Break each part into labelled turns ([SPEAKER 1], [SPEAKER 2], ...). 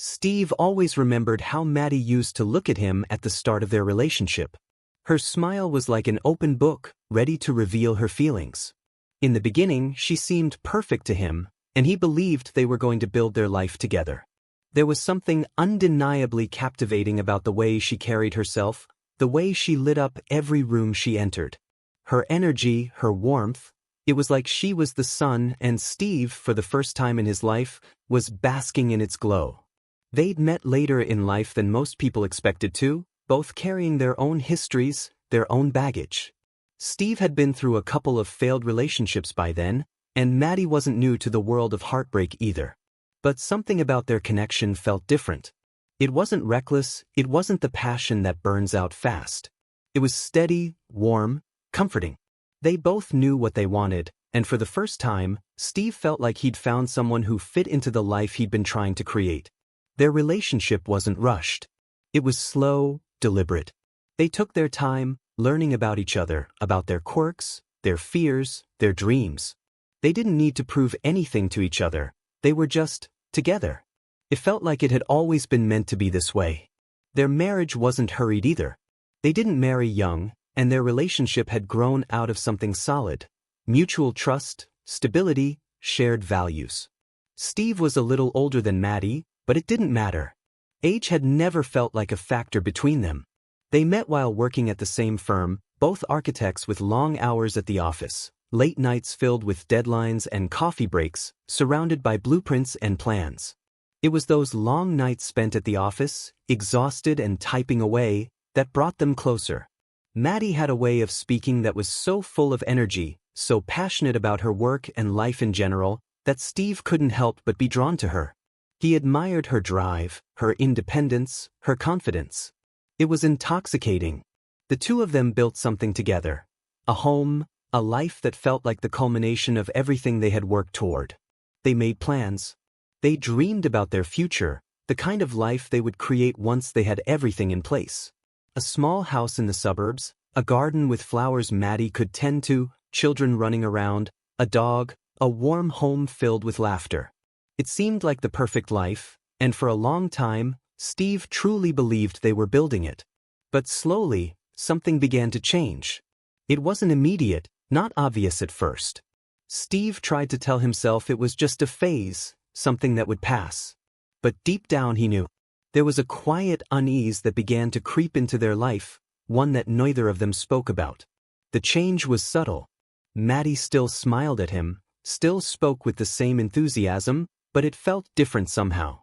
[SPEAKER 1] Steve always remembered how Maddie used to look at him at the start of their relationship. Her smile was like an open book, ready to reveal her feelings. In the beginning, she seemed perfect to him, and he believed they were going to build their life together. There was something undeniably captivating about the way she carried herself, the way she lit up every room she entered. Her energy, her warmth, it was like she was the sun and Steve, for the first time in his life, was basking in its glow. They'd met later in life than most people expected to, both carrying their own histories, their own baggage. Steve had been through a couple of failed relationships by then, and Maddie wasn't new to the world of heartbreak either. But something about their connection felt different. It wasn't reckless, it wasn't the passion that burns out fast. It was steady, warm, comforting. They both knew what they wanted, and for the first time, Steve felt like he'd found someone who fit into the life he'd been trying to create. Their relationship wasn't rushed. It was slow, deliberate. They took their time, learning about each other, about their quirks, their fears, their dreams. They didn't need to prove anything to each other. They were just together. It felt like it had always been meant to be this way. Their marriage wasn't hurried either. They didn't marry young, and their relationship had grown out of something solid. Mutual trust, stability, shared values. Steve was a little older than Maddie, but it didn't matter. Age had never felt like a factor between them. They met while working at the same firm, both architects with long hours at the office. Late nights filled with deadlines and coffee breaks, surrounded by blueprints and plans. It was those long nights spent at the office, exhausted and typing away, that brought them closer. Maddie had a way of speaking that was so full of energy, so passionate about her work and life in general, that Steve couldn't help but be drawn to her. He admired her drive, her independence, her confidence. It was intoxicating. The two of them built something together. A home, a life that felt like the culmination of everything they had worked toward. They made plans. They dreamed about their future, the kind of life they would create once they had everything in place. A small house in the suburbs, a garden with flowers Maddie could tend to, children running around, a dog, a warm home filled with laughter. It seemed like the perfect life, and for a long time, Steve truly believed they were building it. But slowly, something began to change. It wasn't immediate, not obvious at first. Steve tried to tell himself it was just a phase, something that would pass. But deep down he knew. There was a quiet unease that began to creep into their life, one that neither of them spoke about. The change was subtle. Maddie still smiled at him, still spoke with the same enthusiasm, but it felt different somehow.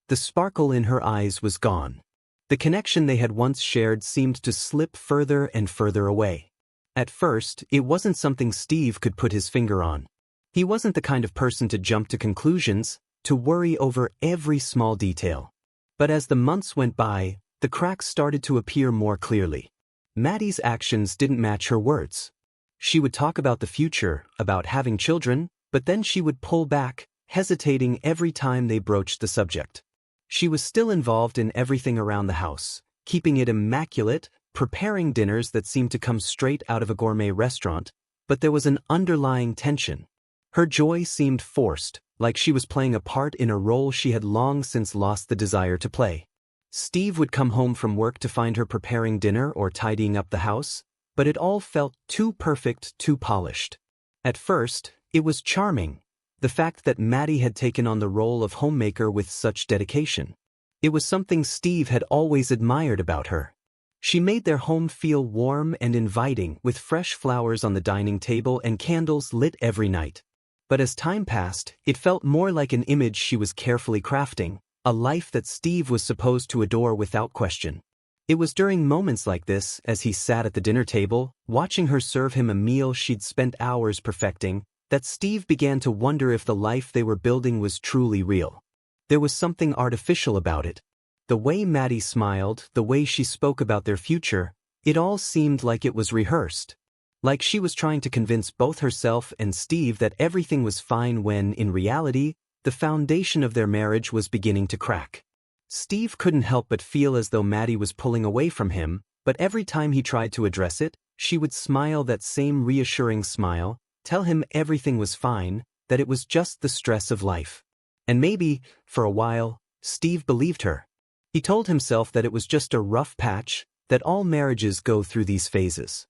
[SPEAKER 1] The sparkle in her eyes was gone. The connection they had once shared seemed to slip further and further away. At first, it wasn't something Steve could put his finger on. He wasn't the kind of person to jump to conclusions, to worry over every small detail. But as the months went by, the cracks started to appear more clearly. Maddie's actions didn't match her words. She would talk about the future, about having children, but then she would pull back, hesitating every time they broached the subject. She was still involved in everything around the house, keeping it immaculate, preparing dinners that seemed to come straight out of a gourmet restaurant, but there was an underlying tension. Her joy seemed forced, like she was playing a part in a role she had long since lost the desire to play. Steve would come home from work to find her preparing dinner or tidying up the house, but it all felt too perfect, too polished. At first, it was charming, the fact that Maddie had taken on the role of homemaker with such dedication. It was something Steve had always admired about her. She made their home feel warm and inviting, with fresh flowers on the dining table and candles lit every night. But as time passed, it felt more like an image she was carefully crafting, a life that Steve was supposed to adore without question. It was during moments like this, as he sat at the dinner table, watching her serve him a meal she'd spent hours perfecting, that Steve began to wonder if the life they were building was truly real. There was something artificial about it. The way Maddie smiled, the way she spoke about their future, it all seemed like it was rehearsed. Like she was trying to convince both herself and Steve that everything was fine when, in reality, the foundation of their marriage was beginning to crack. Steve couldn't help but feel as though Maddie was pulling away from him, but every time he tried to address it, she would smile that same reassuring smile, tell him everything was fine, that it was just the stress of life. And maybe, for a while, Steve believed her. He told himself that it was just a rough patch, that all marriages go through these phases.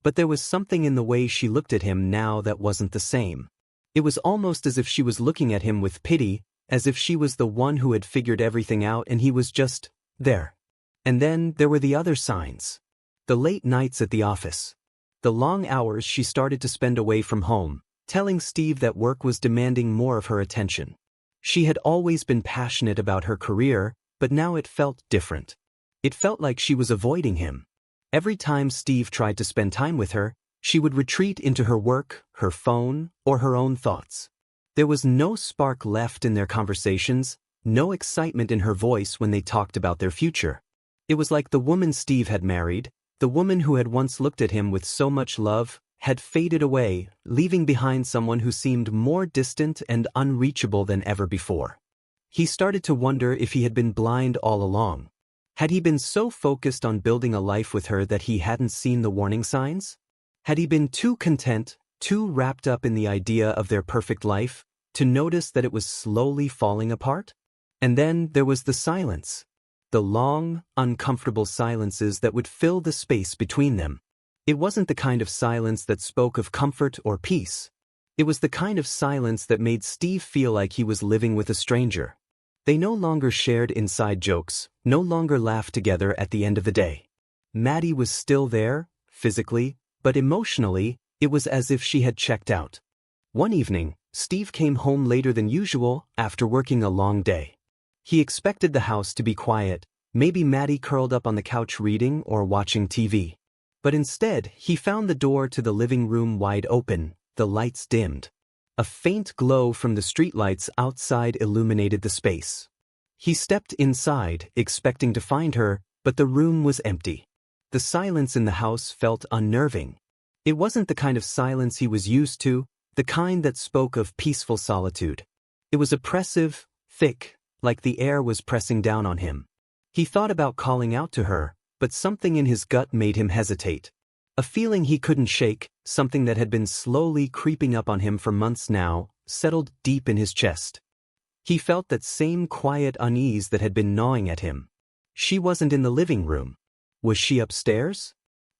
[SPEAKER 1] But there was something in the way she looked at him now that wasn't the same. It was almost as if she was looking at him with pity, as if she was the one who had figured everything out and he was just there. And then there were the other signs. The late nights at the office. The long hours she started to spend away from home, telling Steve that work was demanding more of her attention. She had always been passionate about her career, but now it felt different. It felt like she was avoiding him. Every time Steve tried to spend time with her, she would retreat into her work, her phone, or her own thoughts. There was no spark left in their conversations, no excitement in her voice when they talked about their future. It was like the woman Steve had married, the woman who had once looked at him with so much love, had faded away, leaving behind someone who seemed more distant and unreachable than ever before. He started to wonder if he had been blind all along. Had he been so focused on building a life with her that he hadn't seen the warning signs? Had he been too content, too wrapped up in the idea of their perfect life, to notice that it was slowly falling apart? And then there was the silence. The long, uncomfortable silences that would fill the space between them. It wasn't the kind of silence that spoke of comfort or peace. It was the kind of silence that made Steve feel like he was living with a stranger. They no longer shared inside jokes, no longer laughed together at the end of the day. Maddie was still there, physically, but emotionally, it was as if she had checked out. One evening, Steve came home later than usual after working a long day. He expected the house to be quiet, maybe Maddie curled up on the couch reading or watching TV. But instead, he found the door to the living room wide open, the lights dimmed. A faint glow from the streetlights outside illuminated the space. He stepped inside, expecting to find her, but the room was empty. The silence in the house felt unnerving. It wasn't the kind of silence he was used to, the kind that spoke of peaceful solitude. It was oppressive, thick, like the air was pressing down on him. He thought about calling out to her, but something in his gut made him hesitate. A feeling he couldn't shake, something that had been slowly creeping up on him for months now, settled deep in his chest. He felt that same quiet unease that had been gnawing at him. She wasn't in the living room. Was she upstairs?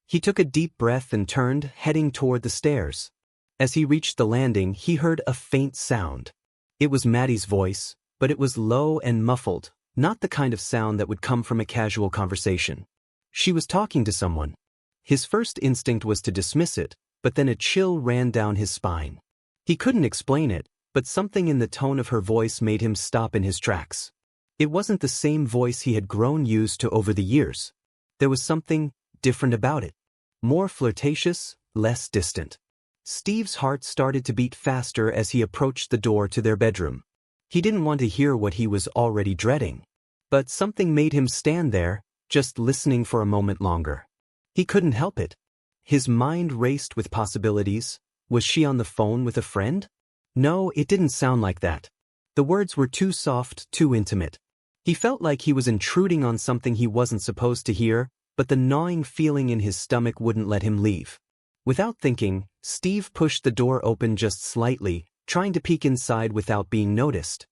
[SPEAKER 1] He took a deep breath and turned, heading toward the stairs. As he reached the landing, he heard a faint sound. It was Maddie's voice, but it was low and muffled, not the kind of sound that would come from a casual conversation. She was talking to someone. His first instinct was to dismiss it, but then a chill ran down his spine. He couldn't explain it, but something in the tone of her voice made him stop in his tracks. It wasn't the same voice he had grown used to over the years. There was something different about it. More flirtatious, less distant. Steve's heart started to beat faster as he approached the door to their bedroom. He didn't want to hear what he was already dreading. But something made him stand there, just listening for a moment longer. He couldn't help it. His mind raced with possibilities. Was she on the phone with a friend? No, it didn't sound like that. The words were too soft, too intimate. He felt like he was intruding on something he wasn't supposed to hear, but the gnawing feeling in his stomach wouldn't let him leave. Without thinking, Steve pushed the door open just slightly, trying to peek inside without being noticed.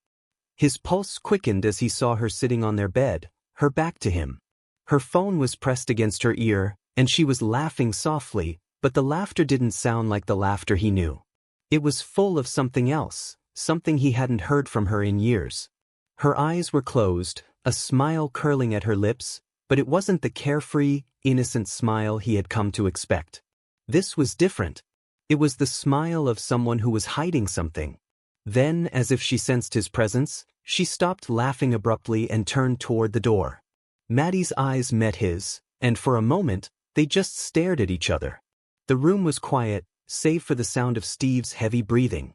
[SPEAKER 1] His pulse quickened as he saw her sitting on their bed, her back to him. Her phone was pressed against her ear, and she was laughing softly, but the laughter didn't sound like the laughter he knew. It was full of something else, something he hadn't heard from her in years. Her eyes were closed, a smile curling at her lips, but it wasn't the carefree, innocent smile he had come to expect. This was different. It was the smile of someone who was hiding something. Then, as if she sensed his presence, she stopped laughing abruptly and turned toward the door. Maddie's eyes met his, and for a moment, they just stared at each other. The room was quiet, save for the sound of Steve's heavy breathing.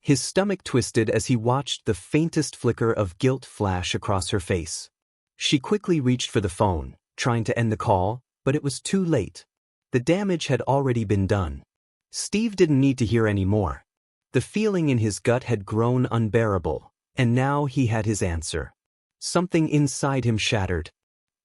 [SPEAKER 1] His stomach twisted as he watched the faintest flicker of guilt flash across her face. She quickly reached for the phone, trying to end the call, but it was too late. The damage had already been done. Steve didn't need to hear any more. The feeling in his gut had grown unbearable, and now he had his answer. Something inside him shattered.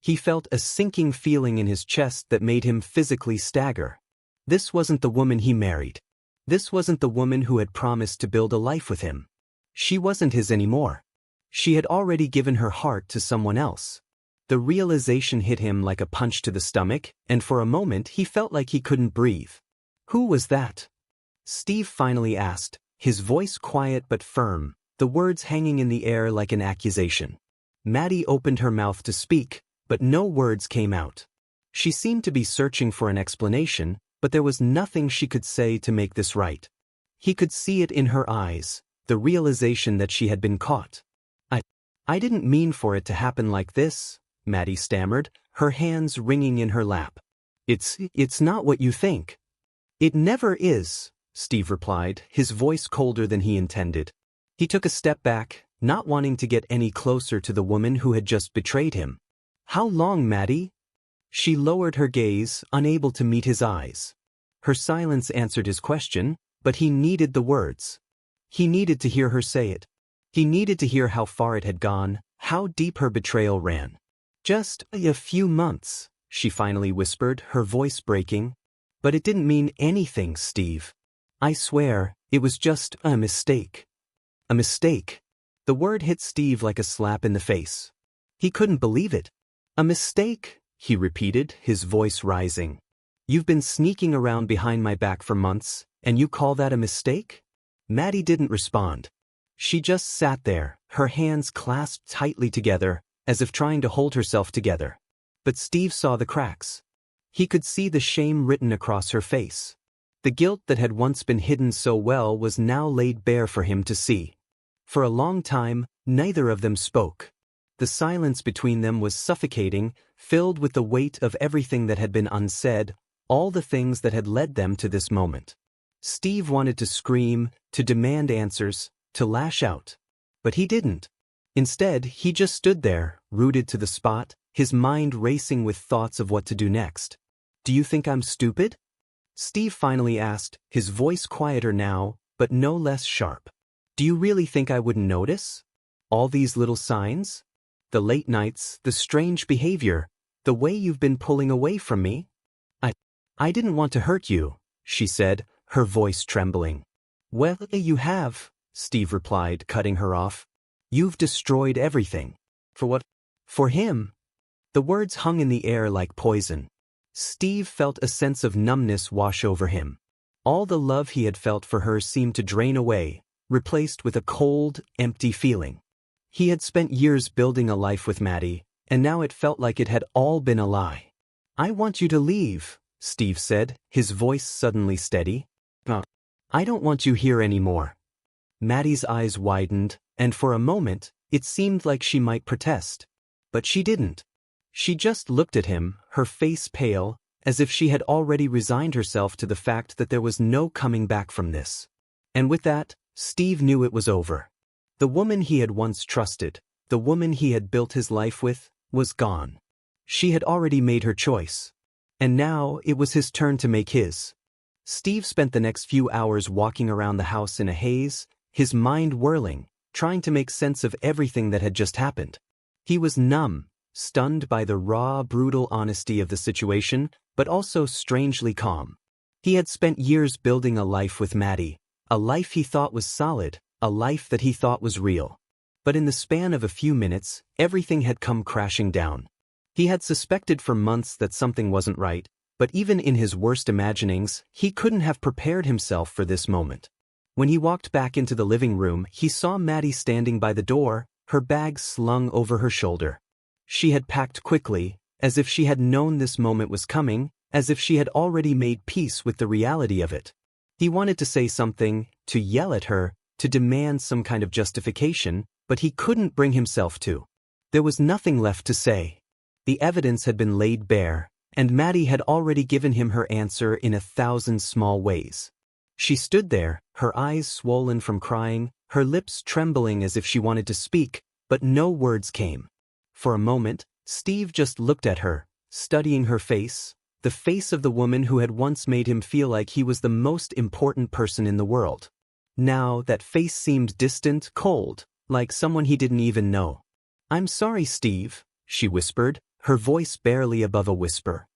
[SPEAKER 1] He felt a sinking feeling in his chest that made him physically stagger. This wasn't the woman he married. This wasn't the woman who had promised to build a life with him. She wasn't his anymore. She had already given her heart to someone else. The realization hit him like a punch to the stomach, and for a moment he felt like he couldn't breathe. "Who was that?" Steve finally asked, his voice quiet but firm, the words hanging in the air like an accusation. Maddie opened her mouth to speak, but no words came out. She seemed to be searching for an explanation, but there was nothing she could say to make this right. He could see it in her eyes, the realization that she had been caught. I didn't mean for it to happen like this," Maddie stammered, her hands wringing in her lap. It's not what you think." "It never is," Steve replied, his voice colder than he intended. He took a step back, not wanting to get any closer to the woman who had just betrayed him. "How long, Maddie?" She lowered her gaze, unable to meet his eyes. Her silence answered his question, but he needed the words. He needed to hear her say it. He needed to hear how far it had gone, how deep her betrayal ran. "Just a few months," she finally whispered, her voice breaking. "But it didn't mean anything, Steve. I swear, it was just a mistake." A mistake. The word hit Steve like a slap in the face. He couldn't believe it. "A mistake," he repeated, his voice rising. "You've been sneaking around behind my back for months, and you call that a mistake?" Maddie didn't respond. She just sat there, her hands clasped tightly together, as if trying to hold herself together. But Steve saw the cracks. He could see the shame written across her face. The guilt that had once been hidden so well was now laid bare for him to see. For a long time, neither of them spoke. The silence between them was suffocating, filled with the weight of everything that had been unsaid, all the things that had led them to this moment. Steve wanted to scream, to demand answers, to lash out. But he didn't. Instead, he just stood there, rooted to the spot, his mind racing with thoughts of what to do next. "Do you think I'm stupid?" Steve finally asked, his voice quieter now, but no less sharp. "Do you really think I wouldn't notice? All these little signs? The late nights, the strange behavior, the way you've been pulling away from me?" I didn't want to hurt you," she said, her voice trembling. "Well, you have," Steve replied, cutting her off. "You've destroyed everything." "For what?" "For him." The words hung in the air like poison. Steve felt a sense of numbness wash over him. All the love he had felt for her seemed to drain away, replaced with a cold, empty feeling. He had spent years building a life with Maddie, and now it felt like it had all been a lie. "I want you to leave," Steve said, his voice suddenly steady. "I don't want you here anymore." Maddie's eyes widened, and for a moment, it seemed like she might protest. But she didn't. She just looked at him, her face pale, as if she had already resigned herself to the fact that there was no coming back from this. And with that, Steve knew it was over. The woman he had once trusted, the woman he had built his life with, was gone. She had already made her choice. And now it was his turn to make his. Steve spent the next few hours walking around the house in a haze, his mind whirling, trying to make sense of everything that had just happened. He was numb, stunned by the raw, brutal honesty of the situation, but also strangely calm. He had spent years building a life with Maddie, a life he thought was solid, a life that he thought was real. But in the span of a few minutes, everything had come crashing down. He had suspected for months that something wasn't right, but even in his worst imaginings, he couldn't have prepared himself for this moment. When he walked back into the living room, he saw Maddie standing by the door, her bag slung over her shoulder. She had packed quickly, as if she had known this moment was coming, as if she had already made peace with the reality of it. He wanted to say something, to yell at her, to demand some kind of justification, but he couldn't bring himself to. There was nothing left to say. The evidence had been laid bare, and Maddie had already given him her answer in 1,000 small ways. She stood there, her eyes swollen from crying, her lips trembling as if she wanted to speak, but no words came. For a moment, Steve just looked at her, studying her face, the face of the woman who had once made him feel like he was the most important person in the world. Now that face seemed distant, cold, like someone he didn't even know. "I'm sorry, Steve," she whispered, her voice barely above a whisper.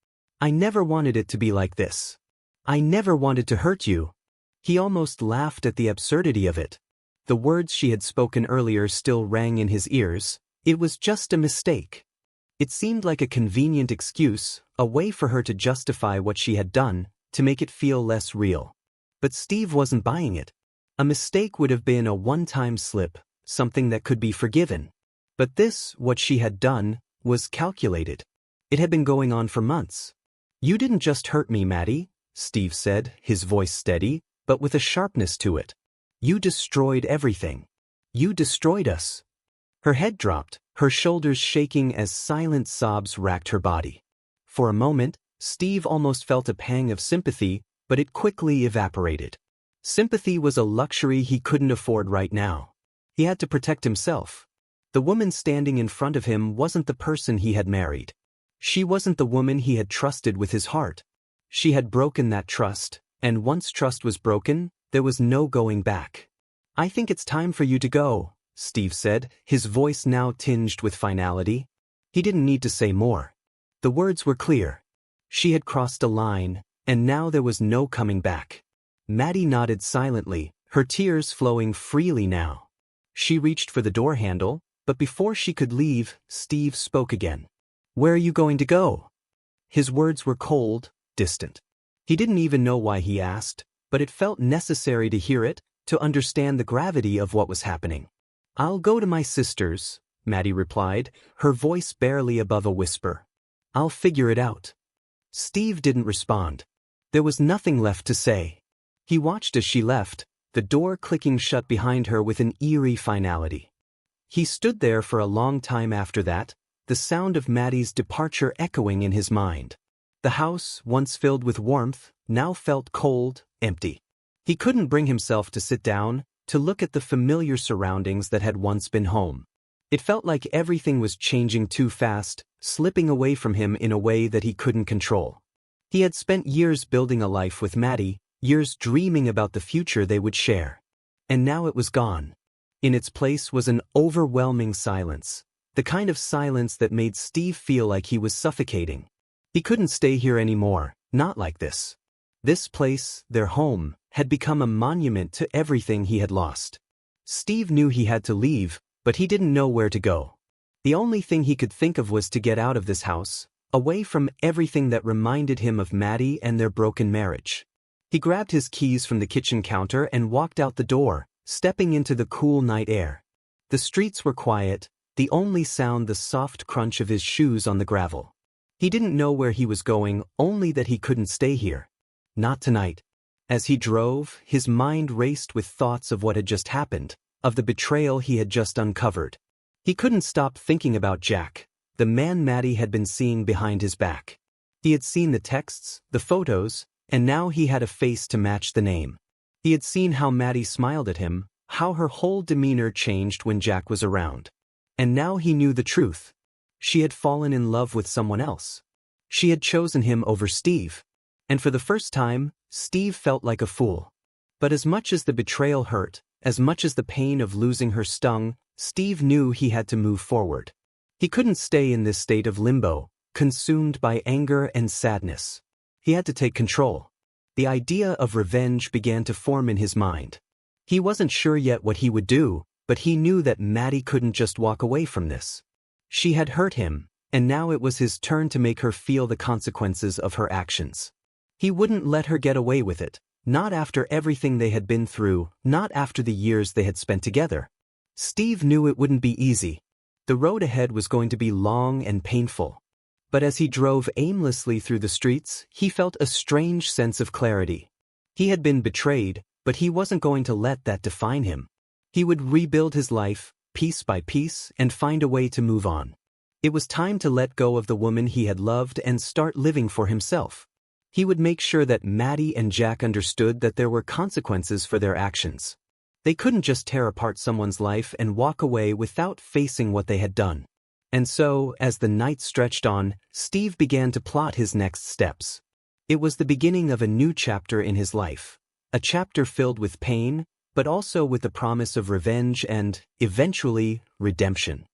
[SPEAKER 1] "I never wanted it to be like this. I never wanted to hurt you." He almost laughed at the absurdity of it. The words she had spoken earlier still rang in his ears. It was just a mistake. It seemed like a convenient excuse, a way for her to justify what she had done, to make it feel less real. But Steve wasn't buying it. A mistake would have been a one-time slip, something that could be forgiven. But this, what she had done, was calculated. It had been going on for months. "You didn't just hurt me, Maddie," Steve said, his voice steady, but with a sharpness to it. "You destroyed everything. You destroyed us." Her head dropped, her shoulders shaking as silent sobs racked her body. For a moment, Steve almost felt a pang of sympathy, but it quickly evaporated. Sympathy was a luxury he couldn't afford right now. He had to protect himself. The woman standing in front of him wasn't the person he had married. She wasn't the woman he had trusted with his heart. She had broken that trust, and once trust was broken, there was no going back. "I think it's time for you to go," Steve said, his voice now tinged with finality. He didn't need to say more. The words were clear. She had crossed a line, and now there was no coming back. Maddie nodded silently, her tears flowing freely now. She reached for the door handle, but before she could leave, Steve spoke again. "Where are you going to go?" His words were cold, distant. He didn't even know why he asked, but it felt necessary to hear it, to understand the gravity of what was happening. "I'll go to my sister's," Maddie replied, her voice barely above a whisper. "I'll figure it out." Steve didn't respond. There was nothing left to say. He watched as she left, the door clicking shut behind her with an eerie finality. He stood there for a long time after that, the sound of Maddie's departure echoing in his mind. The house, once filled with warmth, now felt cold, empty. He couldn't bring himself to sit down, to look at the familiar surroundings that had once been home. It felt like everything was changing too fast, slipping away from him in a way that he couldn't control. He had spent years building a life with Maddie, years dreaming about the future they would share. And now it was gone. In its place was an overwhelming silence, the kind of silence that made Steve feel like he was suffocating. He couldn't stay here anymore, not like this. This place, their home, had become a monument to everything he had lost. Steve knew he had to leave, but he didn't know where to go. The only thing he could think of was to get out of this house, away from everything that reminded him of Maddie and their broken marriage. He grabbed his keys from the kitchen counter and walked out the door, stepping into the cool night air. The streets were quiet, the only sound the soft crunch of his shoes on the gravel. He didn't know where he was going, only that he couldn't stay here. Not tonight. As he drove, his mind raced with thoughts of what had just happened, of the betrayal he had just uncovered. He couldn't stop thinking about Jack, the man Maddie had been seeing behind his back. He had seen the texts, the photos, and now he had a face to match the name. He had seen how Maddie smiled at him, how her whole demeanor changed when Jack was around. And now he knew the truth. She had fallen in love with someone else. She had chosen him over Steve. And for the first time, Steve felt like a fool. But as much as the betrayal hurt, as much as the pain of losing her stung, Steve knew he had to move forward. He couldn't stay in this state of limbo, consumed by anger and sadness. He had to take control. The idea of revenge began to form in his mind. He wasn't sure yet what he would do, but he knew that Maddie couldn't just walk away from this. She had hurt him, and now it was his turn to make her feel the consequences of her actions. He wouldn't let her get away with it, not after everything they had been through, not after the years they had spent together. Steve knew it wouldn't be easy. The road ahead was going to be long and painful. But as he drove aimlessly through the streets, he felt a strange sense of clarity. He had been betrayed, but he wasn't going to let that define him. He would rebuild his life, piece by piece, and find a way to move on. It was time to let go of the woman he had loved and start living for himself. He would make sure that Maddie and Jack understood that there were consequences for their actions. They couldn't just tear apart someone's life and walk away without facing what they had done. And so, as the night stretched on, Steve began to plot his next steps. It was the beginning of a new chapter in his life, a chapter filled with pain, but also with the promise of revenge and, eventually, redemption.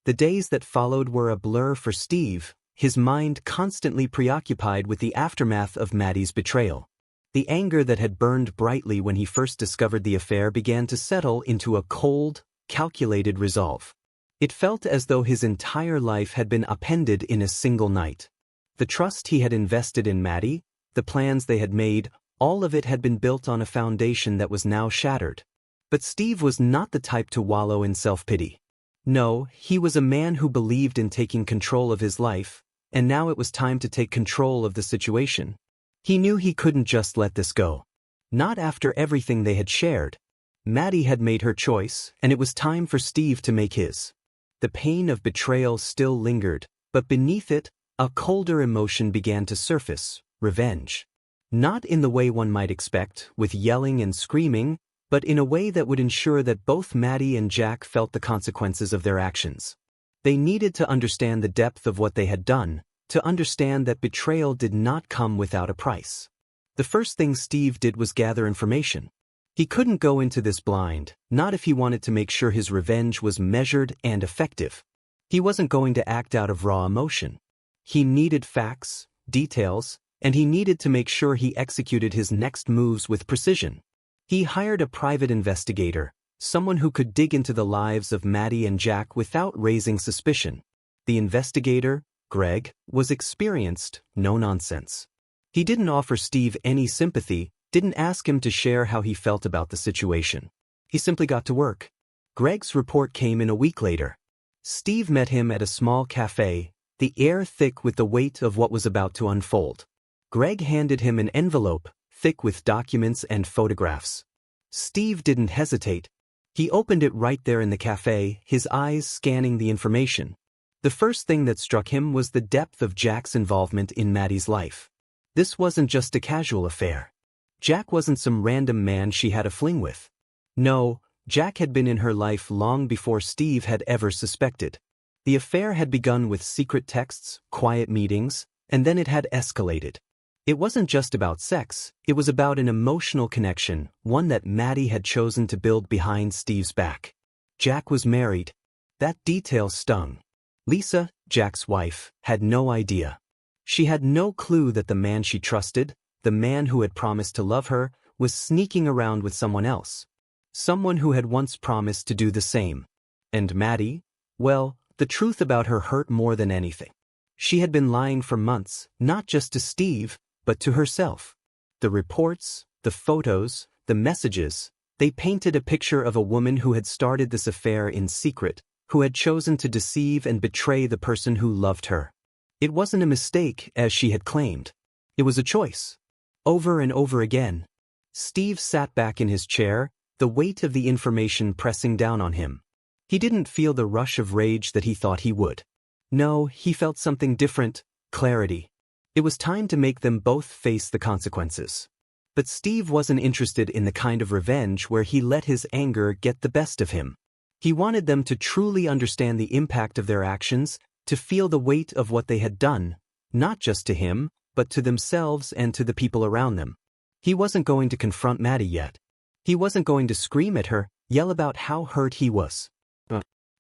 [SPEAKER 1] The days that followed were a blur for Steve, his mind constantly preoccupied with the aftermath of Maddie's betrayal. The anger that had burned brightly when he first discovered the affair began to settle into a cold, calculated resolve. It felt as though his entire life had been upended in a single night. The trust he had invested in Maddie, the plans they had made, all of it had been built on a foundation that was now shattered. But Steve was not the type to wallow in self-pity. No, he was a man who believed in taking control of his life, and now it was time to take control of the situation. He knew he couldn't just let this go. Not after everything they had shared. Maddie had made her choice, and it was time for Steve to make his. The pain of betrayal still lingered, but beneath it, a colder emotion began to surface: revenge. Not in the way one might expect, with yelling and screaming, but in a way that would ensure that both Maddie and Jack felt the consequences of their actions. They needed to understand the depth of what they had done, to understand that betrayal did not come without a price. The first thing Steve did was gather information. He couldn't go into this blind, not if he wanted to make sure his revenge was measured and effective. He wasn't going to act out of raw emotion. He needed facts, details, and he needed to make sure he executed his next moves with precision. He hired a private investigator, someone who could dig into the lives of Maddie and Jack without raising suspicion. The investigator, Greg, was experienced, no nonsense. He didn't offer Steve any sympathy, didn't ask him to share how he felt about the situation. He simply got to work. Greg's report came in a week later. Steve met him at a small cafe, the air thick with the weight of what was about to unfold. Greg handed him an envelope, thick with documents and photographs. Steve didn't hesitate. He opened it right there in the cafe, his eyes scanning the information. The first thing that struck him was the depth of Jack's involvement in Maddie's life. This wasn't just a casual affair. Jack wasn't some random man she had a fling with. No, Jack had been in her life long before Steve had ever suspected. The affair had begun with secret texts, quiet meetings, and then it had escalated. It wasn't just about sex, it was about an emotional connection, one that Maddie had chosen to build behind Steve's back. Jack was married. That detail stung. Lisa, Jack's wife, had no idea. She had no clue that the man she trusted, the man who had promised to love her, was sneaking around with someone else. Someone who had once promised to do the same. And Maddie? Well, the truth about her hurt more than anything. She had been lying for months, not just to Steve, but to herself. The reports, the photos, the messages, they painted a picture of a woman who had started this affair in secret, who had chosen to deceive and betray the person who loved her. It wasn't a mistake, as she had claimed. It was a choice. Over and over again. Steve sat back in his chair, the weight of the information pressing down on him. He didn't feel the rush of rage that he thought he would. No, he felt something different: clarity. It was time to make them both face the consequences. But Steve wasn't interested in the kind of revenge where he let his anger get the best of him. He wanted them to truly understand the impact of their actions, to feel the weight of what they had done, not just to him, but to themselves and to the people around them. He wasn't going to confront Maddie yet. He wasn't going to scream at her, yell about how hurt he was.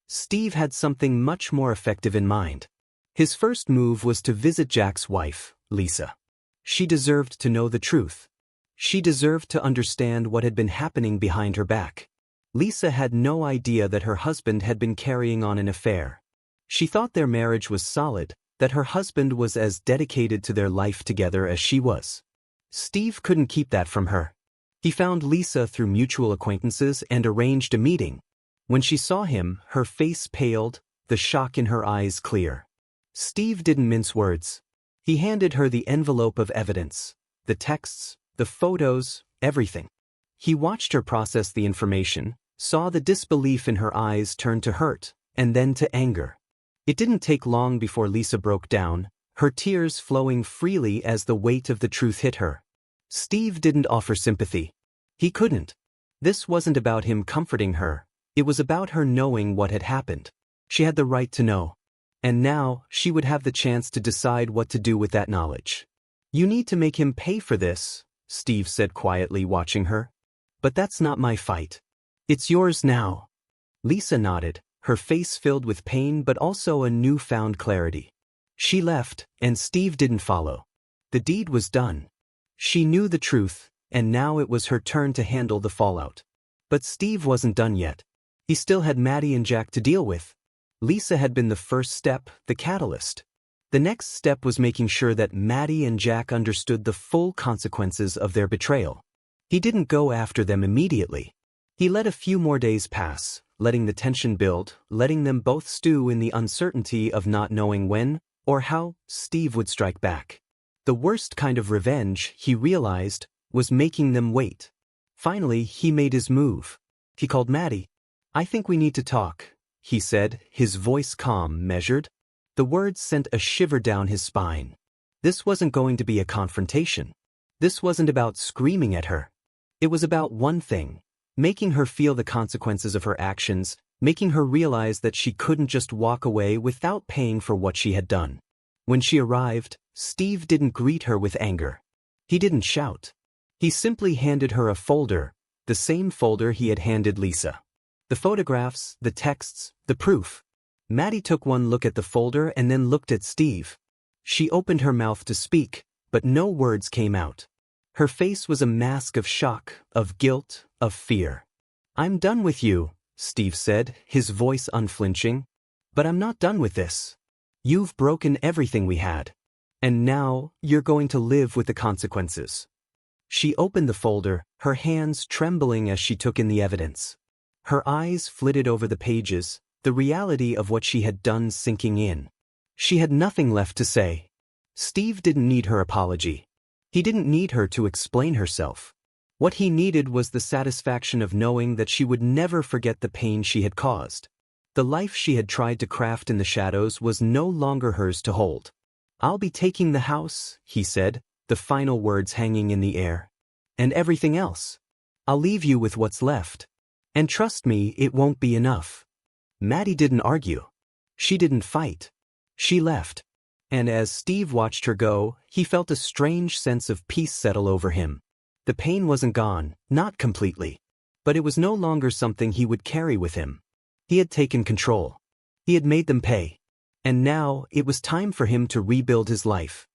[SPEAKER 1] Steve had something much more effective in mind. His first move was to visit Jack's wife, Lisa. She deserved to know the truth. She deserved to understand what had been happening behind her back. Lisa had no idea that her husband had been carrying on an affair. She thought their marriage was solid, that her husband was as dedicated to their life together as she was. Steve couldn't keep that from her. He found Lisa through mutual acquaintances and arranged a meeting. When she saw him, her face paled, the shock in her eyes clear. Steve didn't mince words. He handed her the envelope of evidence, the texts, the photos, everything. He watched her process the information, saw the disbelief in her eyes turn to hurt, and then to anger. It didn't take long before Lisa broke down, her tears flowing freely as the weight of the truth hit her. Steve didn't offer sympathy. He couldn't. This wasn't about him comforting her. It was about her knowing what had happened. She had the right to know. And now, she would have the chance to decide what to do with that knowledge. "You need to make him pay for this," Steve said quietly, watching her. "But that's not my fight. It's yours now." Lisa nodded, her face filled with pain but also a newfound clarity. She left, and Steve didn't follow. The deed was done. She knew the truth, and now it was her turn to handle the fallout. But Steve wasn't done yet. He still had Maddie and Jack to deal with. Lisa had been the first step, the catalyst. The next step was making sure that Maddie and Jack understood the full consequences of their betrayal. He didn't go after them immediately. He let a few more days pass, letting the tension build, letting them both stew in the uncertainty of not knowing when or how Steve would strike back. The worst kind of revenge, he realized, was making them wait. Finally, he made his move. He called Maddie. "I think we need to talk," he said, his voice calm, measured. The words sent a shiver down his spine. This wasn't going to be a confrontation. This wasn't about screaming at her. It was about one thing: making her feel the consequences of her actions, making her realize that she couldn't just walk away without paying for what she had done. When she arrived, Steve didn't greet her with anger. He didn't shout. He simply handed her a folder, the same folder he had handed Lisa. The photographs, the texts, the proof. Maddie took one look at the folder and then looked at Steve. She opened her mouth to speak, but no words came out. Her face was a mask of shock, of guilt, of fear. "I'm done with you," Steve said, his voice unflinching. "But I'm not done with this. You've broken everything we had. And now, you're going to live with the consequences." She opened the folder, her hands trembling as she took in the evidence. Her eyes flitted over the pages, the reality of what she had done sinking in. She had nothing left to say. Steve didn't need her apology. He didn't need her to explain herself. What he needed was the satisfaction of knowing that she would never forget the pain she had caused. The life she had tried to craft in the shadows was no longer hers to hold. "I'll be taking the house," he said, the final words hanging in the air. "And everything else. I'll leave you with what's left. And trust me, it won't be enough." Maddie didn't argue. She didn't fight. She left. And as Steve watched her go, he felt a strange sense of peace settle over him. The pain wasn't gone, not completely. But it was no longer something he would carry with him. He had taken control. He had made them pay. And now, it was time for him to rebuild his life.